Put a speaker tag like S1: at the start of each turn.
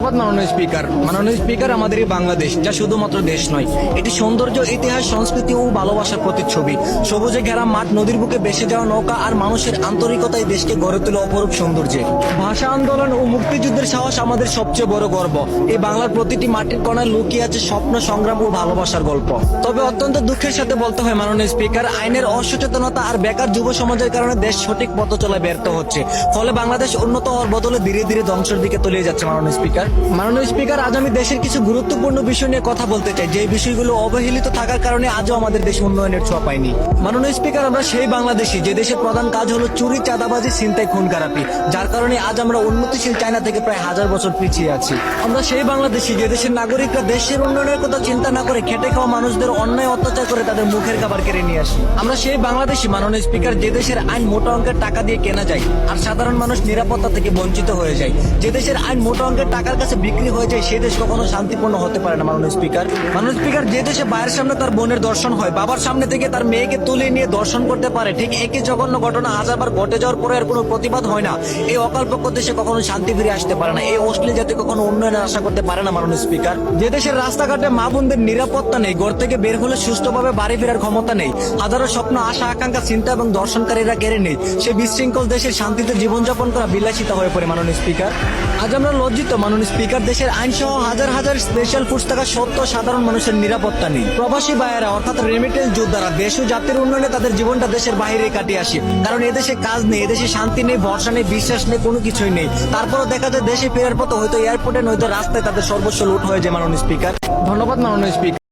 S1: মাননীয় স্পিকার, আমাদের এই বাংলাদেশ যা শুধুমাত্র দেশ নয়, এটি সৌন্দর্য, ইতিহাস, সংস্কৃতি ও ভালোবাসার প্রতিচ্ছবি। সবুজে ঘেরা মাঠ, নদীর বুকে ভেসে যাওয়া নৌকা আর মানুষের আন্তরিকতায় দেশকে গড়ে তোলে অপরূপ সৌন্দর্যে। ভাষা আন্দোলন ও মুক্তিযুদ্ধের সাহস আমাদের সবচেয়ে বড় গর্ব। এই বাংলার প্রতিটি মাটির কোণায় লুকিয়ে আছে স্বপ্ন, সংগ্রাম ও ভালোবাসার গল্প। তবে অত্যন্ত দুঃখের সাথে বলতে হয় মাননীয় স্পিকার, আইনের অসচেতনতা আর বেকার যুব সমাজের কারণে দেশ সঠিক পথ চলায় ব্যর্থ হচ্ছে। ফলে বাংলাদেশ উন্নত হওয়ার বদলে ধীরে ধীরে ধ্বংসের দিকে তলিয়ে যাচ্ছে। মাননীয় স্পিকার, আজ আমি দেশের কিছু গুরুত্বপূর্ণ বিষয় নিয়ে কথা বলতে চাই, যে বিষয়গুলো অবহেলিত থাকার কারণে আজও আমাদের দেশ উন্নয়নের ছোঁয়া পায়নি। মাননীয় স্পিকার, আমরা সেই বাংলাদেশি যে দেশের প্রধান কাজ হলো চুরি, চাঁদাবাজি, ছিনতাই, খুন খারাপি, যার কারণে আজ আমরা উন্নতিশীল চায়না থেকে প্রায় 1000 বছর পিছিয়ে আছি। আমরা সেই বাংলাদেশি যে দেশের নাগরিকরা দেশের উন্নয়নের কথা চিন্তা না করে খেটে খাওয়া মানুষদের অন্যায় অত্যাচার করে তাদের মুখের খাবার কেড়ে নিয়ে আসি। আমরা সেই বাংলাদেশি মাননীয় স্পিকার যে দেশের আইন মোটা অঙ্কের টাকা দিয়ে কেনা যায় আর সাধারণ মানুষ নিরাপত্তা থেকে বঞ্চিত হয়ে যায়। যে দেশের আইন মোটা অঙ্কের টাকার কাছে বিক্রি হয়ে যায়, সে দেশ কখনো শান্তিপূর্ণ হতে পারে না। মাননীয় স্পিকার, যে দেশে ভাইয়ের সামনে তার বোনের দর্শন হয়, বাবার সামনে থেকে তার মেয়েকে তুলে নিয়ে দর্শন করতে পারে, ঠিক একই জঘন্য ঘটনা 1000 বার ঘটে যাওয়ার পরে আর কোনো প্রতিবাদ হয় না, এই অকল্পক্ষ দেশে কখনো শান্তি ফিরে আসতে পারে না। এই অশ্লীল জাতি কখনো উন্নয়নের আশা করতে পারে না। মাননীয় স্পিকার, যে দেশের রাস্তাঘাটে মা বোনদের নিরাপত্তা নেই, ঘর থেকে বের হলে সুস্থভাবে বাড়ি ফেরার ক্ষমতা নেই, হাজারো স্বপ্ন, আশা, আকাঙ্ক্ষা, চিন্তা এবং দর্শনকারীরা কেড়ে নেই, সে বিশৃঙ্খল দেশের শান্তিতে জীবনযাপন করা বিলাসিতা হয়ে পড়ে। মাননীয় স্পিকার, আজ আমরা লজ্জিত মাননীয় স্পিকার, দেশের আইন সহ হাজার হাজার স্পেশাল ফোর্স থাকা সত্ত্বেও সাধারণ মানুষের নিরাপত্তা নেই। প্রবাসী ভাইয়েরা অর্থাৎ রেমিটেন্স যোদ্ধারা দেশ ও জাতির উন্নয়নে তাদের জীবনটা দেশের বাইরে কাটিয়ে আসে, কারণ এদেশে কাজ নেই, এদেশে শান্তি নেই, ভরসা নেই, বিশ্বাস নেই, কোনো কিছুই নেই। তারপরও দেখা যায় দেশে ফেরার পথে হয়তো এয়ারপোর্টে নয়তো রাস্তায় তাদের সর্বস্ব লুট হয়ে যায়। মাননীয় স্পিকার, ধন্যবাদ। মাননীয় স্পিকার।